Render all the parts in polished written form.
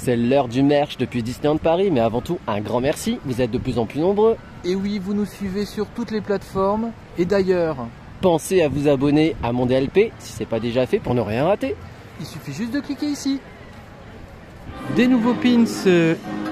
C'est l'heure du merch depuis Disneyland Paris, mais avant tout, un grand merci, vous êtes de plus en plus nombreux. Et oui, vous nous suivez sur toutes les plateformes, et d'ailleurs, Pensez à vous abonner à mon DLP, si ce n'est pas déjà fait, pour ne rien rater. il suffit juste de cliquer ici. Des nouveaux pins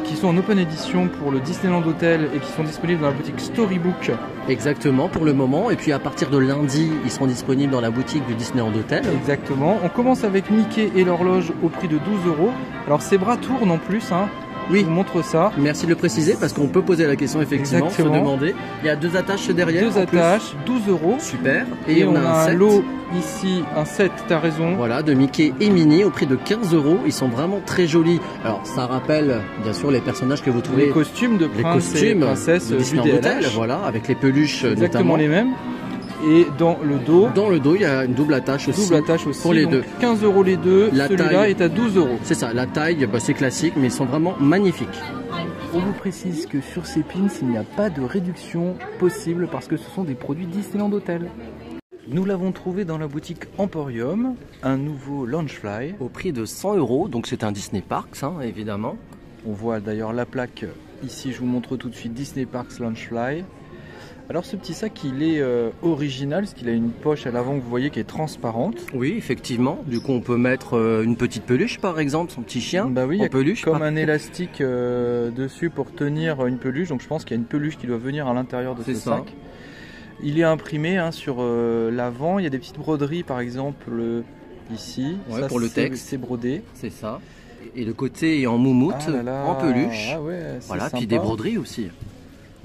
qui sont en open edition pour le Disneyland Hotel et qui sont disponibles dans la boutique Storybook. Exactement, pour le moment, et puis à partir de lundi, ils seront disponibles dans la boutique du Disneyland Hotel. Exactement. On commence avec Mickey et l'horloge au prix de 12 €. Alors ces bras tournent en plus, hein. Oui. Je vous montre ça. Merci de le préciser, parce qu'on peut poser la question effectivement, Exactement. se demander. Il y a deux attaches derrière. Deux en plus. attaches, 12 €. Super. Et on a un set. lot ici, un set, t'as raison. Voilà, de Mickey et Minnie au prix de 15 €. Ils sont vraiment très jolis. Alors, ça rappelle bien sûr les personnages que vous trouvez. Les costumes de les princes et costumes princesses de du Disneyland Hotel, DLH. voilà, avec les peluches Exactement notamment. les mêmes. Et dans le dos, Dans le dos, il y a une double attache aussi. double attache aussi. pour les donc deux. 15 € les deux. La Celui-là taille. est à 12 €. C'est ça, la taille, bah, c'est classique, mais ils sont vraiment magnifiques. On vous précise que sur ces pins, il n'y a pas de réduction possible parce que ce sont des produits Disneyland Hotel. Nous l'avons trouvé dans la boutique Emporium, un nouveau Launchfly. Au prix de 100 €, donc c'est un Disney Parks, hein, évidemment. On voit d'ailleurs la plaque ici, je vous montre tout de suite Disney Parks Launchfly. Alors ce petit sac, il est original parce qu'il a une poche à l'avant que vous voyez qui est transparente. Oui, effectivement. Du coup, on peut mettre une petite peluche, par exemple, son petit chien. Bah oui, il y en a peluche. comme un élastique dessus pour tenir une peluche. Donc je pense qu'il y a une peluche qui doit venir à l'intérieur de ce C'est ça. sac. Il est imprimé hein, sur l'avant. Il y a des petites broderies par exemple ici. Ouais, Ça, pour le c'est- texte. C'est brodé. C'est ça. Et le côté est en moumoute, Ah là là, en peluche. ah ouais, c'est Voilà, puis sympa. des broderies aussi.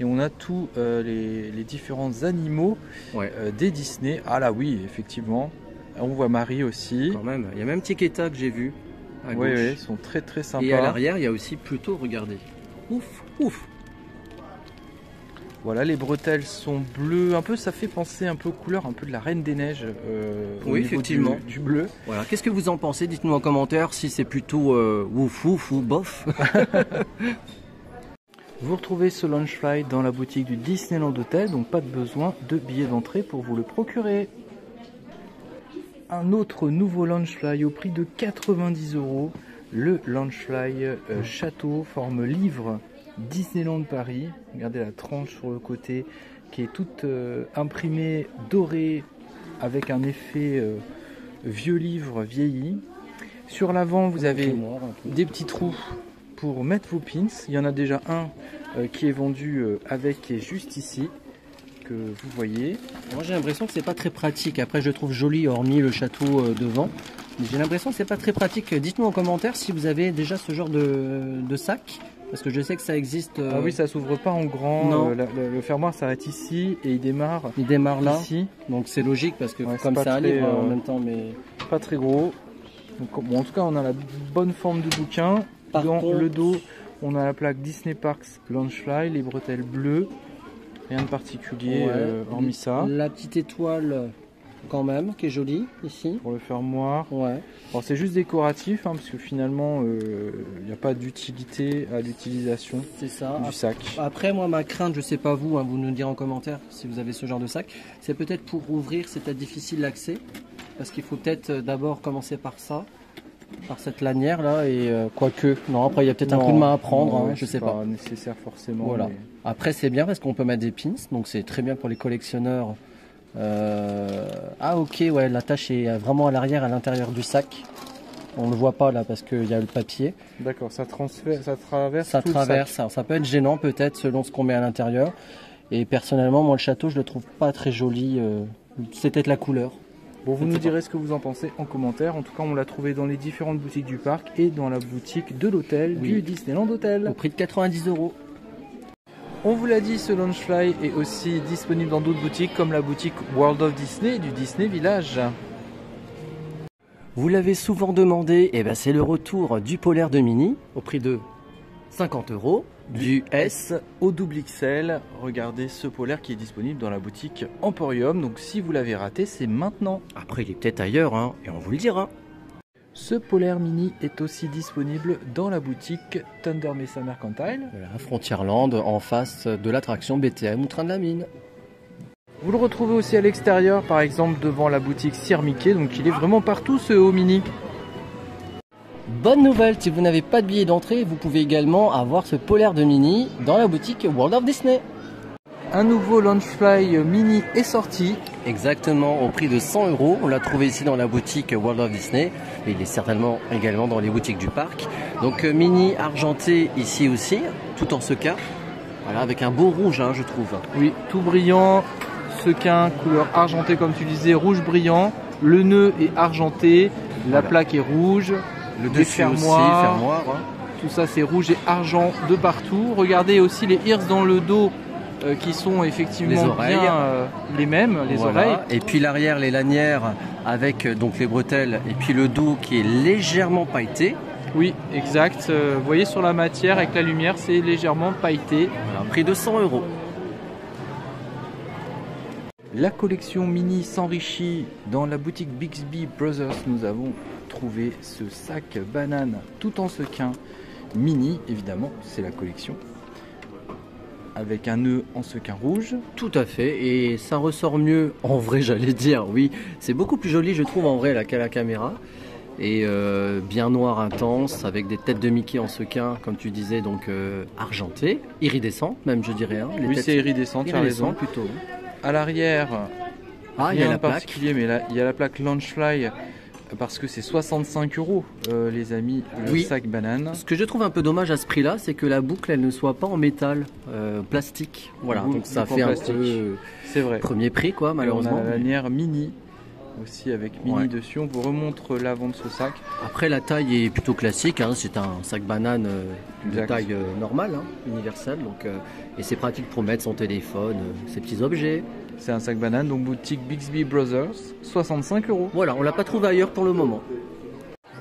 Et on a tous les différents animaux Ouais. des Disney. Ah là oui, effectivement. On voit Marie aussi. Quand même. Il y a même Tiketa que j'ai vu à Oui, gauche. oui, ils sont très très sympas. Et à l'arrière, il y a aussi plutôt, regardez. Ouf, ouf. Voilà, les bretelles sont bleues. Un peu, ça fait penser un peu aux couleurs un peu de la Reine des Neiges. Au Oui, niveau effectivement. du bleu. Voilà. Qu'est-ce que vous en pensez? Dites-nous en commentaire si c'est plutôt ouf, ouf ou bof. Vous retrouvez ce Launchfly dans la boutique du Disneyland Hotel, donc pas de besoin de billet d'entrée pour vous le procurer. Un autre nouveau Launchfly au prix de 90 €, le Launchfly Château, forme livre Disneyland Paris. Regardez la tranche sur le côté qui est toute imprimée dorée avec un effet vieux livre vieilli. Sur l'avant, vous avez des petits trous pour mettre vos pins. Il y en a déjà un qui est vendu avec, qui est juste ici, que vous voyez. Moi j'ai l'impression que c'est pas très pratique. Après je trouve joli hormis le château devant. Mais j'ai l'impression que c'est pas très pratique. Dites-nous en commentaire si vous avez déjà ce genre de sac. Parce que je sais que ça existe. Ah oui, ça s'ouvre pas en grand. Non. Le fermoir s'arrête ici et il démarre Il démarre là. ici. Donc c'est logique parce que Ouais, comme c'est c'est pas un très, livre en même temps. Mais Pas très gros. Donc, bon, en tout cas, on a la bonne forme du bouquin. Par Dans contre- le dos, on a la plaque Disney Parks Launchfly, les bretelles bleues. Rien de particulier Ouais. hormis ça. La petite étoile quand même qui est jolie ici. Pour le fermoir. Ouais. Alors c'est juste décoratif hein, parce que finalement il n'y a pas d'utilité à l'utilisation C'est ça. du sac. Après, moi, ma crainte, je sais pas vous, hein, vous nous direz en commentaire si vous avez ce genre de sac, c'est peut-être pour ouvrir, c'est peut-être difficile l'accès, parce qu'il faut peut-être d'abord commencer par ça, par cette lanière là, et quoique, non, après il y a peut-être un coup de main à prendre, non, hein, je c'est sais pas. nécessaire forcément. Voilà. mais- Après, c'est bien parce qu'on peut mettre des pins, donc c'est très bien pour les collectionneurs. Ah ok, ouais, l'attache est vraiment à l'arrière, à l'intérieur du sac. On le voit pas là parce qu'il y a le papier. D'accord, ça traverse. Ça tout le traverse, sac. ça peut être gênant peut-être selon ce qu'on met à l'intérieur. Et personnellement, moi le château, je le trouve pas très joli. C'est peut-être la couleur. Bon, vous Je nous sais pas. direz ce que vous en pensez en commentaire. En tout cas, on l'a trouvé dans les différentes boutiques du parc et dans la boutique de l'hôtel Oui. du Disneyland Hotel. Au prix de 90 €. On vous l'a dit, ce Launchfly est aussi disponible dans d'autres boutiques comme la boutique World of Disney du Disney Village. Vous l'avez souvent demandé, et ben c'est le retour du polaire de Minnie au prix de 50 €, du S. Au double XL, regardez ce polaire qui est disponible dans la boutique Emporium. Donc si vous l'avez raté, c'est maintenant. Après, il est peut-être ailleurs, hein, et on vous le dira. Ce polaire mini est aussi disponible dans la boutique Thunder Mesa Mercantile. Voilà, Frontierland en face de l'attraction BTM ou Train de la Mine. Vous le retrouvez aussi à l'extérieur, par exemple devant la boutique Sir Mickey. Donc il est vraiment partout ce haut mini. Bonne nouvelle, si vous n'avez pas de billet d'entrée, vous pouvez également avoir ce polaire de Minnie dans la boutique World of Disney. Un nouveau Launchfly Mini est sorti. Exactement, au prix de 100 €. On l'a trouvé ici dans la boutique World of Disney. Et il est certainement également dans les boutiques du parc. Donc Minnie argenté ici aussi, tout en sequin. Voilà, avec un beau rouge, hein, je trouve. Oui, tout brillant. Sequin, couleur argentée comme tu disais, rouge brillant. Le nœud est argenté, la plaque est rouge. Le dessus aussi, fermoir. Hein. Tout ça c'est rouge et argent de partout. Regardez aussi les ears dans le dos. Qui sont effectivement bien les mêmes, les oreilles. Et puis l'arrière, les lanières avec donc les bretelles et puis le dos qui est légèrement pailleté. Oui, exact. Vous voyez sur la matière avec la lumière, c'est légèrement pailleté. Voilà, prix de 100 €. La collection Minnie s'enrichit. Dans la boutique Bixby Brothers, nous avons trouvé ce sac banane tout en sequin. Minnie, évidemment, c'est la collection. Avec un nœud en sequin rouge. Tout à fait, et ça ressort mieux en vrai, j'allais dire, oui. C'est beaucoup plus joli, je trouve, en vrai, là, qu'à la caméra. Et bien noir intense, avec des têtes de Mickey en sequin, comme tu disais, donc argenté, iridescent, même, je dirais. Hein, oui, c'est iridescent, tu as raison. Plutôt. À l'arrière, il y a la plaque. Mais là, il y a la plaque Launchfly. Parce que c'est 65 €, les amis, le sac banane. Ce que je trouve un peu dommage à ce prix-là, c'est que la boucle, elle ne soit pas en métal, plastique. Voilà, donc ça fait un peu c'est vrai. Premier prix, quoi, malheureusement. Et on a la lanière Minnie, aussi avec Minnie dessus. On vous remontre l'avant de ce sac. Après, la taille est plutôt classique. Hein, c'est un sac banane de taille normale, hein, universelle. Donc, et c'est pratique pour mettre son téléphone, ses petits objets. C'est un sac banane, donc boutique Bixby Brothers, 65 €. Voilà, on l'a pas trouvé ailleurs pour le moment.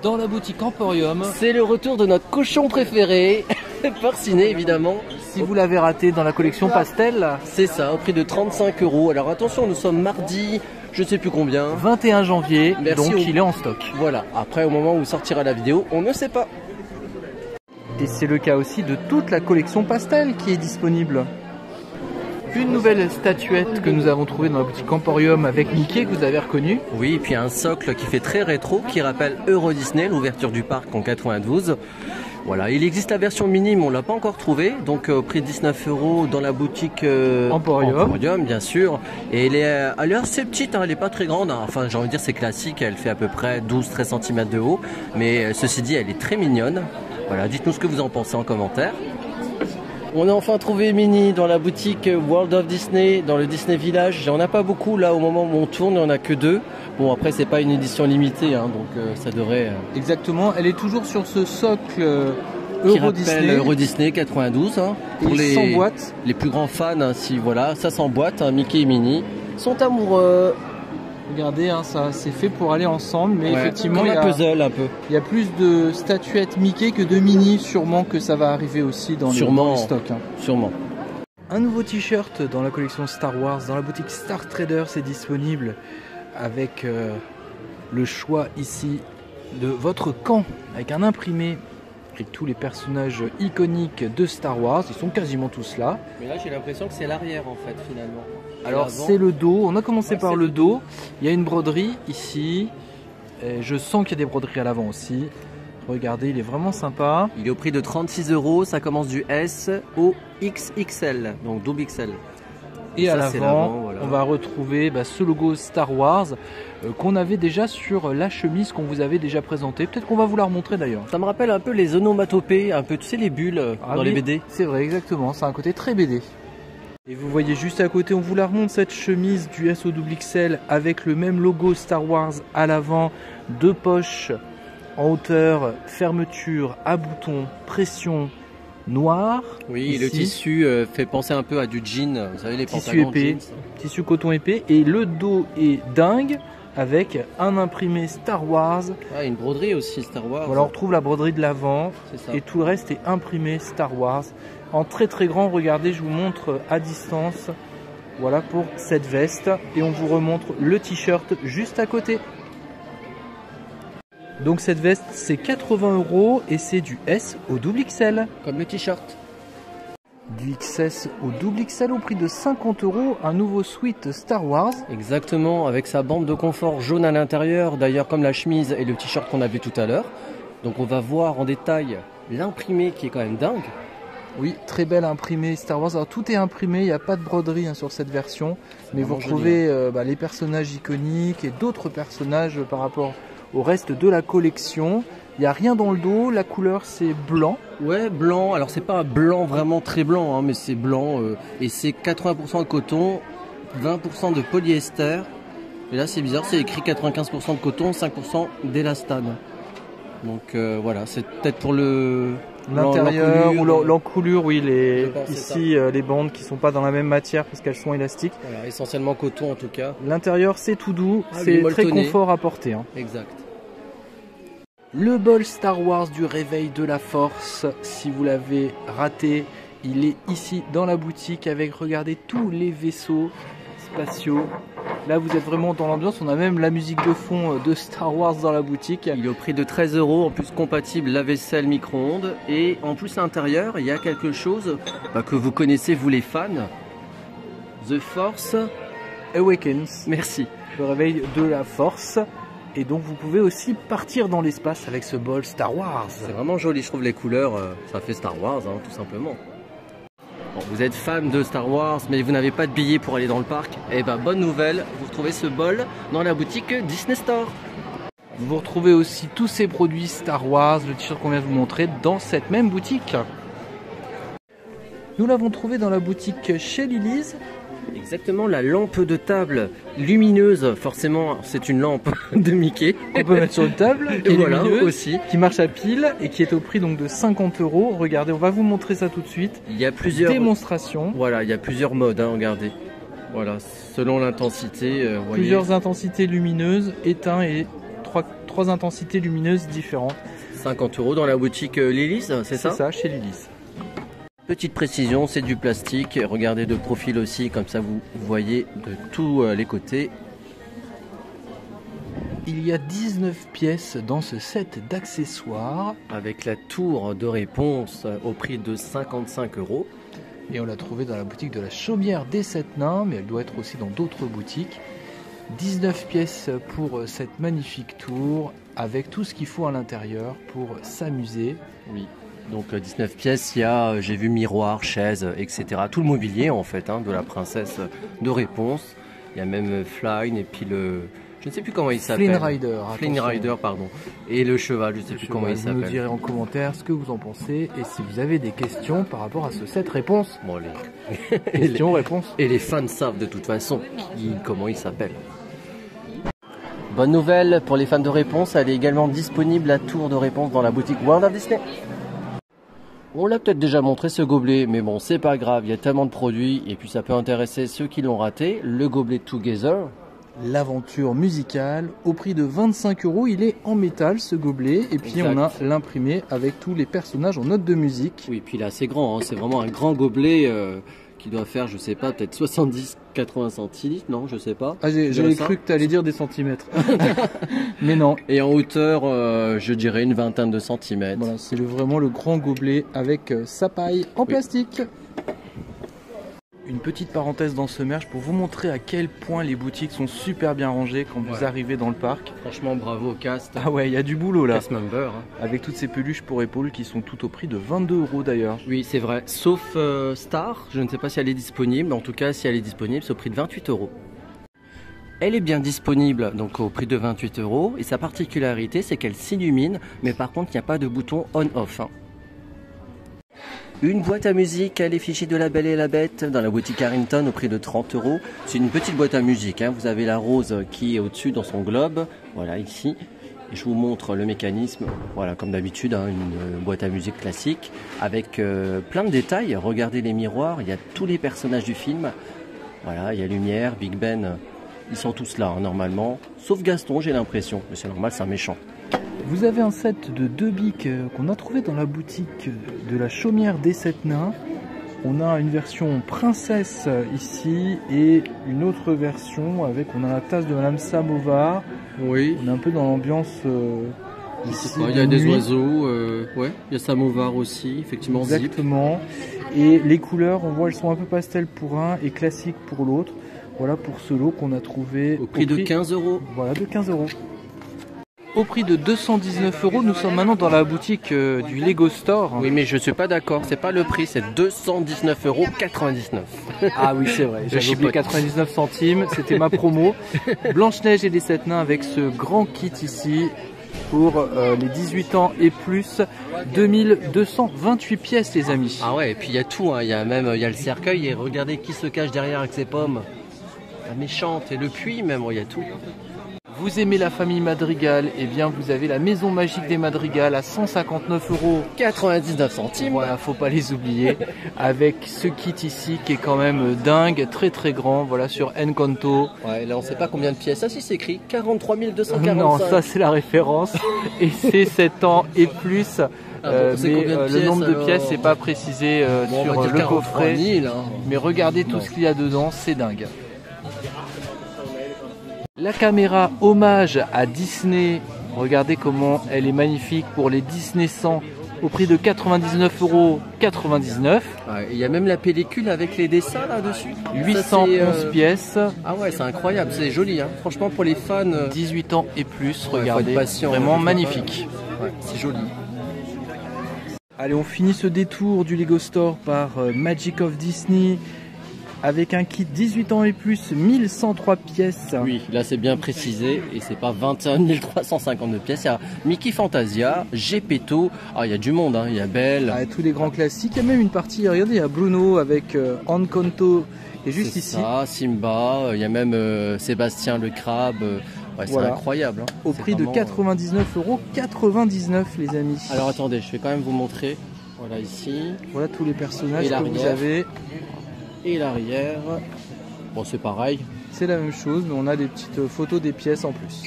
Dans la boutique Emporium, c'est le retour de notre cochon préféré, Porcinet évidemment. Si vous l'avez raté dans la collection Pastel, c'est ça, au prix de 35 €. Alors attention, nous sommes mardi, je sais plus combien. 21 janvier, donc il est en stock. Voilà, après au moment où sortira la vidéo, on ne sait pas. Et c'est le cas aussi de toute la collection Pastel qui est disponible. Une nouvelle statuette que nous avons trouvée dans la boutique Emporium avec Mickey que vous avez reconnu. Oui, et puis un socle qui fait très rétro, qui rappelle Euro Disney, l'ouverture du parc en 92. Voilà, il existe la version mini, mais on l'a pas encore trouvée. Donc au prix de 19 € dans la boutique Emporium, bien sûr. Et elle est assez petite, hein, elle n'est pas très grande. Hein. Enfin, j'ai envie de dire, c'est classique, elle fait à peu près 12-13 cm de haut. Mais ceci dit, elle est très mignonne. Voilà, dites-nous ce que vous en pensez en commentaire. On a enfin trouvé Minnie dans la boutique World of Disney, dans le Disney Village. Il n'y en a pas beaucoup là au moment où on tourne, il n'y en a que 2. Bon, après c'est pas une édition limitée, hein, donc ça devrait... Exactement, elle est toujours sur ce socle Euro Disney. Euro Disney 92. Hein, pour les boîte. Les plus grands fans, hein, si voilà, ça s'emboîte, hein, Mickey et Minnie sont amoureux. Regardez, hein, ça c'est fait pour aller ensemble, mais effectivement il y a un puzzle un peu. Il y a plus de statuettes Mickey que de Minnie, sûrement que ça va arriver aussi dans les stocks. Hein. Sûrement. Un nouveau t-shirt dans la collection Star Wars, dans la boutique Star Trader, c'est disponible avec le choix ici de votre camp, avec un imprimé avec tous les personnages iconiques de Star Wars, ils sont quasiment tous là. Mais là j'ai l'impression que c'est l'arrière en fait finalement. Alors c'est le dos, on a commencé par le dos, il y a une broderie ici, et je sens qu'il y a des broderies à l'avant aussi. Regardez, il est vraiment sympa. Il est au prix de 36 €, ça commence du S au XXL, donc double XL. Et à l'avant, on va retrouver ce logo Star Wars qu'on avait déjà sur la chemise qu'on vous avait déjà présentée. Peut-être qu'on va vous la remontrer d'ailleurs. Ça me rappelle un peu les onomatopées, un peu, tu sais, les bulles dans les BD. C'est vrai, exactement, c'est un côté très BD. Et vous voyez juste à côté, on vous la remonte, cette chemise du S au double XL avec le même logo Star Wars à l'avant, 2 poches en hauteur, fermeture à boutons, pression noir. Oui, ici. Le tissu fait penser un peu à du jean, vous savez, les tissu pantalons épais, jeans. Tissu coton épais, et le dos est dingue avec un imprimé Star Wars. Ah, une broderie aussi Star Wars. Voilà, on retrouve la broderie de l'avant et tout le reste est imprimé Star Wars en très très grand. Regardez, je vous montre à distance. Voilà pour cette veste et on vous remontre le t-shirt juste à côté. Donc cette veste c'est 80 € et c'est du S au double XL. Comme le t-shirt. Du XS au double XL au prix de 50 €, un nouveau suite Star Wars. Exactement, avec sa bande de confort jaune à l'intérieur, d'ailleurs comme la chemise et le t-shirt qu'on a vu tout à l'heure. Donc on va voir en détail l'imprimé qui est quand même dingue. Oui, très belle imprimée Star Wars. Alors tout est imprimé, il n'y a pas de broderie sur cette version, mais vous retrouvez les personnages iconiques et d'autres personnages par rapport au reste de la collection. Il n'y a rien dans le dos, la couleur c'est blanc. Ouais, blanc. Alors c'est pas un blanc vraiment très blanc, hein, mais c'est blanc et c'est 80% de coton, 20% de polyester. Et là c'est bizarre, c'est écrit 95% de coton, 5% d'élastane. Donc voilà, c'est peut-être pour l'intérieur ou l'encoulure, oui, ici les bandes qui sont pas dans la même matière parce qu'elles sont élastiques. Voilà, essentiellement coton en tout cas. L'intérieur c'est tout doux, c'est très confort à porter. Hein. Exact. Le bol Star Wars du réveil de la force, si vous l'avez raté, il est ici dans la boutique avec, regardez, tous les vaisseaux spatiaux. Là vous êtes vraiment dans l'ambiance, on a même la musique de fond de Star Wars dans la boutique. Il est au prix de 13 €, en plus compatible lave-vaisselle micro-ondes. Et en plus à l'intérieur, il y a quelque chose que vous connaissez vous les fans. The Force Awakens. Merci. Le réveil de la force. Et donc vous pouvez aussi partir dans l'espace avec ce bol Star Wars. C'est vraiment joli, je trouve les couleurs, ça fait Star Wars hein, tout simplement. Bon, vous êtes fan de Star Wars mais vous n'avez pas de billet pour aller dans le parc. Eh ben bonne nouvelle, vous retrouvez ce bol dans la boutique Disney Store. Vous retrouvez aussi tous ces produits Star Wars, le t-shirt qu'on vient de vous montrer, dans cette même boutique. Nous l'avons trouvé dans la boutique chez Lily's. Exactement, la lampe de table lumineuse, forcément c'est une lampe de Mickey. On peut mettre sur une table, qui est voilà, lumineuse, aussi. Qui marche à pile et qui est au prix donc de 50 €. Regardez, on va vous montrer ça tout de suite. Il y a plusieurs démonstrations. Voilà, il y a plusieurs modes, hein, regardez. Voilà, selon l'intensité. Plusieurs intensités lumineuses, éteintes et trois intensités lumineuses différentes. 50 € dans la boutique Lily's, c'est ça? C'est ça, chez Lily's. Petite précision, c'est du plastique. Regardez de profil aussi, comme ça vous voyez de tous les côtés. Il y a 19 pièces dans ce set d'accessoires. Avec la tour de réponse au prix de 55 €. Et on l'a trouvé dans la boutique de la Chaumière des 7 Nains, mais elle doit être aussi dans d'autres boutiques. 19 pièces pour cette magnifique tour, avec tout ce qu'il faut à l'intérieur pour s'amuser. Oui. Donc 19 pièces, il y a, j'ai vu miroir, chaise, etc. Tout le mobilier en fait, hein, de la princesse de réponse. Il y a même Flynn et puis je ne sais plus comment il s'appelle. Flynn Rider, pardon. Et le cheval, je ne sais plus comment il s'appelle. Vous nous direz en commentaire ce que vous en pensez et si vous avez des questions par rapport à ce set réponse. Bon, questions-réponses. Et les fans savent de toute façon comment il s'appelle. Bonne nouvelle pour les fans de réponse, elle est également disponible la tour de réponse dans la boutique World of Disney. On l'a peut-être déjà montré ce gobelet, mais bon, c'est pas grave, il y a tellement de produits et puis ça peut intéresser ceux qui l'ont raté. Le gobelet Together. L'aventure musicale au prix de 25 €. Il est en métal ce gobelet et puis on a l'imprimé avec tous les personnages en notes de musique. Oui, puis il est assez grand, hein. C'est vraiment un grand gobelet qui doit faire, je sais pas, peut-être 70-80 centilitres, non, je sais pas. Ah, j'avais cru que tu allais dire des centimètres. Mais non. Et en hauteur, je dirais une vingtaine de centimètres. Voilà, c'est vraiment le grand gobelet avec sa paille en plastique. Une petite parenthèse dans ce merch pour vous montrer à quel point les boutiques sont super bien rangées quand vous arrivez dans le parc. Franchement, bravo au cast. Ah ouais, il y a du boulot là. Cast member. Hein. Avec toutes ces peluches pour épaules qui sont toutes au prix de 22 € d'ailleurs. Oui, c'est vrai. Sauf Star, je ne sais pas si elle est disponible. En tout cas, si elle est disponible, c'est au prix de 28 €. Elle est bien disponible, donc au prix de 28 €. Et sa particularité, c'est qu'elle s'illumine. Mais par contre, il n'y a pas de bouton on-off. Hein. Une boîte à musique à l'effigie de La Belle et la Bête dans la boutique Harrington au prix de 30 €. C'est une petite boîte à musique, hein. Vous avez la rose qui est au-dessus dans son globe, voilà ici. Et je vous montre le mécanisme, voilà comme d'habitude, hein, une boîte à musique classique avec plein de détails. Regardez les miroirs, il y a tous les personnages du film. Voilà, il y a Lumière, Big Ben, ils sont tous là hein, normalement. Sauf Gaston, j'ai l'impression, mais c'est normal, c'est un méchant. Vous avez un set de 2 bics qu'on a trouvé dans la boutique de la Chaumière des 7 Nains. On a une version princesse ici et une autre version avec, on a la tasse de Madame Samovar. Oui. On est un peu dans l'ambiance ici. Il y a des oiseaux, ouais. Il y a Samovar aussi, effectivement. Exactement. Et les couleurs, on voit, elles sont un peu pastel pour un et classique pour l'autre. Voilà pour ce lot qu'on a trouvé au prix de 15 €. Voilà, de 15 €. Au prix de 219 €, nous sommes maintenant dans la boutique du Lego Store. Oui, mais je suis pas d'accord, c'est pas le prix, c'est 219,99 €. Ah oui, c'est vrai, j'avais oublié 99 centimes, c'était ma promo. Blanche-Neige et les 7 nains avec ce grand kit ici pour les 18 ans et plus. 2228 pièces, les amis. Ah ouais, et puis il y a tout, hein. Il y a le cercueil et regardez qui se cache derrière avec ses pommes. La méchante et le puits même, il y a tout. Vous aimez la famille Madrigal, eh bien vous avez la maison magique des Madrigal à 159,99 €. Voilà, faut pas les oublier. Avec ce kit ici qui est quand même dingue, très très grand, voilà, sur Encanto. Ouais, là on sait pas combien de pièces. Ah si, c'est écrit 43 245. Non, ça c'est la référence. Et c'est 7 ans et plus. Mais le nombre de pièces n'est pas précisé sur le coffret. 000, hein. Mais regardez tout ce qu'il y a dedans, c'est dingue. La caméra hommage à Disney, regardez comment elle est magnifique pour les Disney 100 au prix de 99,99 €. Il y a même la pellicule avec les dessins là-dessus. 811 pièces. Ah ouais, c'est incroyable, c'est joli, hein. Franchement pour les fans. 18 ans et plus, Ouais, regardez, patient, vraiment hein, magnifique. Ouais, c'est joli. Allez, on finit ce détour du Lego Store par Magic of Disney. Avec un kit 18 ans et plus, 1103 pièces. Oui, là c'est bien précisé et c'est pas 21 352 pièces. Il y a Mickey Fantasia, Gepetto, il y a du monde, hein. Il y a Belle. Tous les grands classiques. Il y a même une partie, regardez, il y a Bruno avec Encanto et juste ici. Ça, Simba, il y a même Sébastien le crabe. Ouais, c'est voilà. Incroyable. Hein. Au prix de 99,99 € les amis. Alors attendez, je vais quand même vous montrer. Voilà ici. Voilà tous les personnages et que vous avez. Et l'arrière, bon c'est pareil. C'est la même chose, mais on a des petites photos des pièces en plus.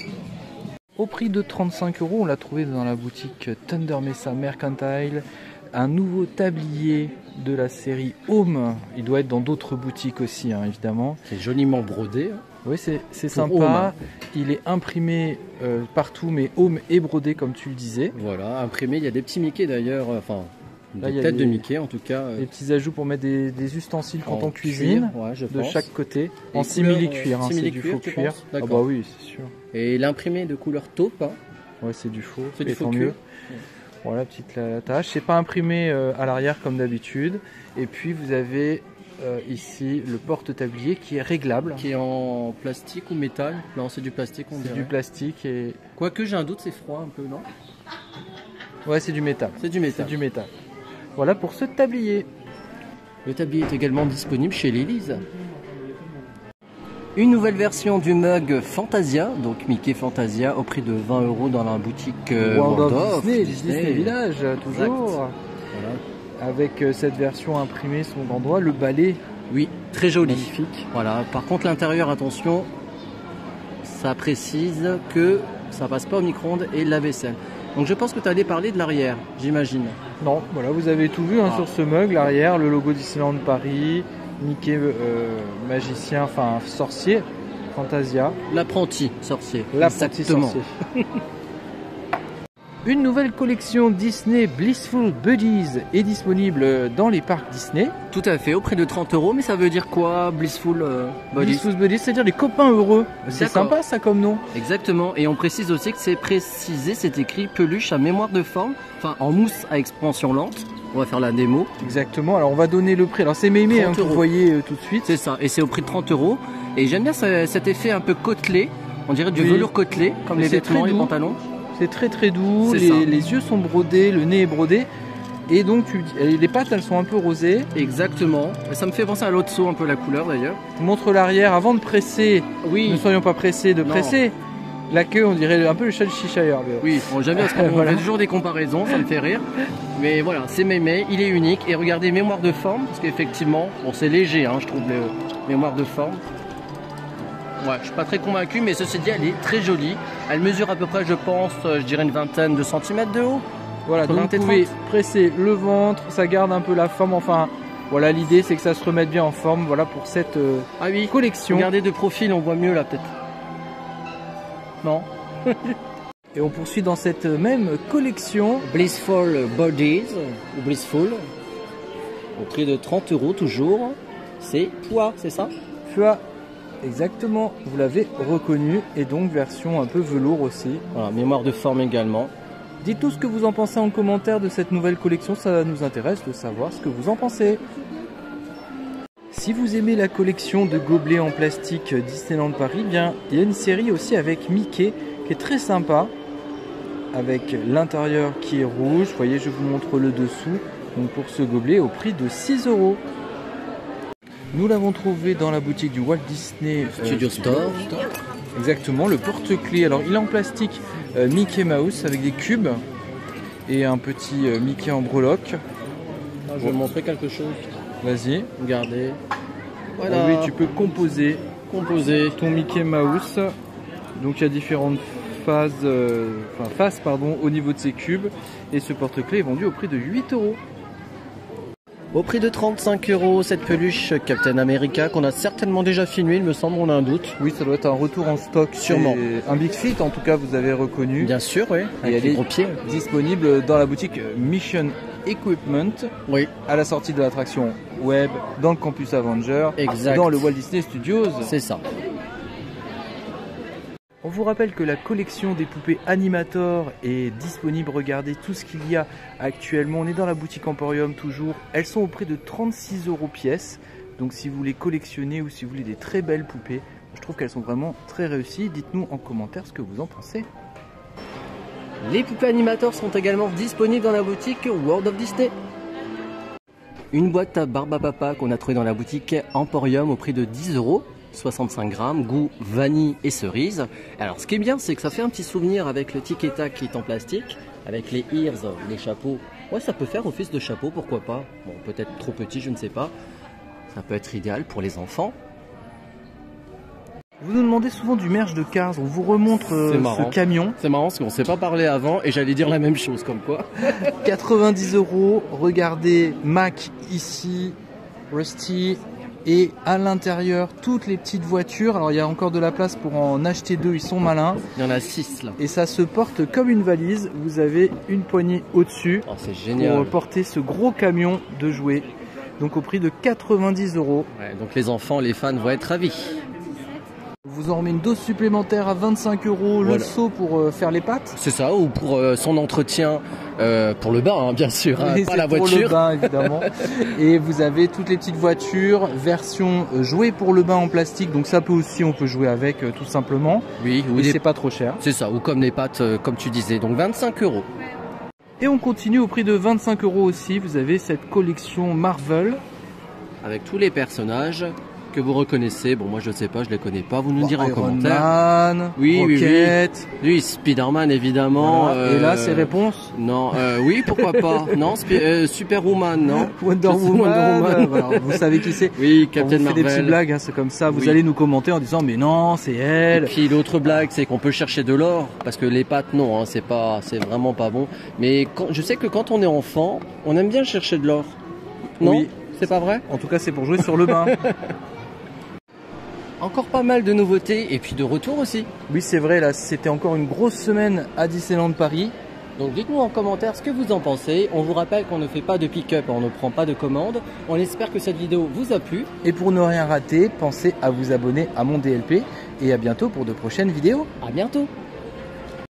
Au prix de 35 €, on l'a trouvé dans la boutique Thunder Mesa Mercantile. Un nouveau tablier de la série Home. Il doit être dans d'autres boutiques aussi, hein, évidemment. C'est joliment brodé. Hein. Oui, c'est sympa. Home. Il est imprimé partout, mais Home est brodé comme tu le disais. Voilà, imprimé. Il y a des petits Mickey d'ailleurs. Enfin, des têtes de Mickey en tout cas. Des petits ajouts pour mettre des ustensiles quand on cuisine, ouais, de chaque côté. Et en simili-cuir, hein, c'est du faux cuir. Ah bah oui, c'est sûr. Et l'imprimé de couleur taupe. Hein. Ouais, c'est du faux. C'est du faux tant mieux. Voilà, petite la tâche. C'est pas imprimé à l'arrière comme d'habitude. Et puis vous avez ici le porte-tablier qui est réglable. Qui est en plastique ou métal? Non, c'est du plastique, on dirait. C'est du plastique et... Quoique j'ai un doute, c'est froid un peu, non? Ouais, c'est du métal. C'est du métal. C'est du métal. Voilà pour ce tablier. Le tablier est également disponible chez Lely's. Une nouvelle version du mug Fantasia, donc Mickey Fantasia, au prix de 20 € dans la boutique World of Disney Village, toujours. Voilà. Avec cette version imprimée sur l'endroit, le balai. Oui, très joli. Magnifique. Voilà. Par contre, l'intérieur, attention, ça précise que ça passe pas au micro-ondes et la vaisselle. Donc je pense que tu allais parler de l'arrière, j'imagine. Non, voilà, vous avez tout vu hein, sur ce mug, l'arrière, le logo Disneyland Paris, Mickey magicien, enfin sorcier, Fantasia. L'apprenti sorcier. L'apprenti sorcier. Une nouvelle collection Disney Blissful Buddies est disponible dans les parcs Disney. Tout à fait, au prix de 30 €, mais ça veut dire quoi, Blissful Buddies? Blissful Buddies, c'est-à-dire les copains heureux. C'est sympa ça comme nom. Exactement, et on précise aussi que c'est précisé, c'est écrit peluche à mémoire de forme, enfin en mousse à expansion lente. On va faire la démo. Exactement, alors on va donner le prix. Alors c'est mémé hein, que vous voyez tout de suite. C'est ça, et c'est au prix de 30 €. Et j'aime bien cet effet un peu côtelé, on dirait du velours côtelé, comme les vêtements, les pantalons. C'est très très doux, les yeux sont brodés, le nez est brodé. Et donc les pattes elles sont un peu rosées. Exactement, ça me fait penser à l'autre saut un peu la couleur d'ailleurs. Je montre l'arrière avant de presser, ne soyons pas pressés de presser. La queue on dirait un peu le chat de Cheshire. Oui, bon, j'aime bien parce qu'on fait toujours des comparaisons, ça me fait rire. Mais voilà, c'est mémé, il est unique. Et regardez, mémoire de forme, parce qu'effectivement, bon c'est léger hein, je trouve le mémoire de forme. Ouais, je suis pas très convaincu, mais ceci dit, elle est très jolie. Elle mesure à peu près, je pense, je dirais une vingtaine de centimètres de haut. Voilà, donc vous pouvez presser le ventre, ça garde un peu la forme. Enfin, voilà, l'idée c'est que ça se remette bien en forme. Voilà pour cette collection. Regardez de profil, on voit mieux là peut-être. Non. Et on poursuit dans cette même collection. Blissful Buddies, ou Blissful, au prix de 30 € toujours. C'est Pua, c'est ça? Pua. Exactement, vous l'avez reconnu, et donc version un peu velours aussi. Voilà, mémoire de forme également. Dites-nous ce que vous en pensez en commentaire de cette nouvelle collection, ça nous intéresse de savoir ce que vous en pensez. Si vous aimez la collection de gobelets en plastique Disneyland Paris, bien, il y a une série aussi avec Mickey qui est très sympa, avec l'intérieur qui est rouge. Vous voyez, je vous montre le dessous. Donc pour ce gobelet au prix de 6 €. Nous l'avons trouvé dans la boutique du Walt Disney Studio Store. Exactement, le porte-clés. Alors il est en plastique Mickey Mouse avec des cubes et un petit Mickey en breloque. Ah, je vais montrer quelque chose. Vas-y. Regardez. Voilà. Oui, tu peux composer ton Mickey Mouse. Donc il y a différentes faces au niveau de ces cubes. Et ce porte-clés est vendu au prix de 8 €. Au prix de 35 €, cette peluche Captain America qu'on a certainement déjà filmé, il me semble, on a un doute. Oui, ça doit être un retour en stock. Sûrement. Un Big Fit, en tout cas, vous avez reconnu. Bien sûr, oui. Et elle est disponible dans la boutique Mission Equipment. Oui. À la sortie de l'attraction Web, dans le campus Avenger, exact. Dans le Walt Disney Studios. C'est ça. On vous rappelle que la collection des poupées Animator est disponible. Regardez tout ce qu'il y a actuellement. On est dans la boutique Emporium toujours. Elles sont au prix de 36 € pièce. Donc si vous les collectionnez ou si vous voulez des très belles poupées, je trouve qu'elles sont vraiment très réussies. Dites-nous en commentaire ce que vous en pensez. Les poupées Animator sont également disponibles dans la boutique World of Disney. Une boîte à barbe à papa qu'on a trouvée dans la boutique Emporium au prix de 10 €. 65 grammes, goût vanille et cerise. Alors ce qui est bien, c'est que ça fait un petit souvenir avec le tic et tac qui est en plastique, avec les ears, les chapeaux. Ouais, ça peut faire office de chapeau, pourquoi pas. Bon, peut-être trop petit, je ne sais pas. Ça peut être idéal pour les enfants. Vous nous demandez souvent du merch de Cars, on vous remontre ce camion. C'est marrant parce qu'on ne s'est pas parlé avant et j'allais dire la même chose, comme quoi. 90 €, regardez Mac ici, Rusty. Et à l'intérieur, toutes les petites voitures. Alors il y a encore de la place pour en acheter 2, ils sont malins. Il y en a 6 là. Et ça se porte comme une valise. Vous avez une poignée au-dessus. Oh, c'est génial. Pour porter ce gros camion de jouets. Donc au prix de 90 €. Ouais, donc les enfants, les fans vont être ravis. Vous en remet une dose supplémentaire à 25 €, le seau pour faire les pattes. C'est ça, ou pour son entretien pour le bain, hein, bien sûr, hein, oui, pas la pour voiture. Le bain, évidemment. Et vous avez toutes les petites voitures, version jouet pour le bain en plastique, donc ça peut aussi, on peut jouer avec tout simplement. Oui, et c'est pas trop cher. C'est ça, ou comme les pattes, comme tu disais, donc 25 €. Et on continue au prix de 25 € aussi, vous avez cette collection Marvel. Avec tous les personnages que vous reconnaissez. Bon, moi je sais pas, je les connais pas. Vous nous direz en Iron commentaire. Man, oui, Rocket. Oui. Lui, Spider-Man évidemment. Voilà. Et là, c'est réponse. Non, oui, pourquoi pas. Non, Superwoman, non. Wonder Woman. Voilà, vous savez qui c'est. Oui, Captain Marvel. On fait des petites blagues, hein, c'est comme ça. Vous allez nous commenter en disant, mais non, c'est elle. Et puis l'autre blague, c'est qu'on peut chercher de l'or parce que les pâtes, non, hein, c'est vraiment pas bon. Mais je sais que quand on est enfant, on aime bien chercher de l'or. Non, oui. C'est pas vrai. En tout cas, c'est pour jouer sur le bain. Encore pas mal de nouveautés et puis de retours aussi. Oui, c'est vrai, là c'était encore une grosse semaine à Disneyland Paris. Donc dites-nous en commentaire ce que vous en pensez. On vous rappelle qu'on ne fait pas de pick-up, on ne prend pas de commandes. On espère que cette vidéo vous a plu. Et pour ne rien rater, pensez à vous abonner à mon DLP et à bientôt pour de prochaines vidéos. À bientôt.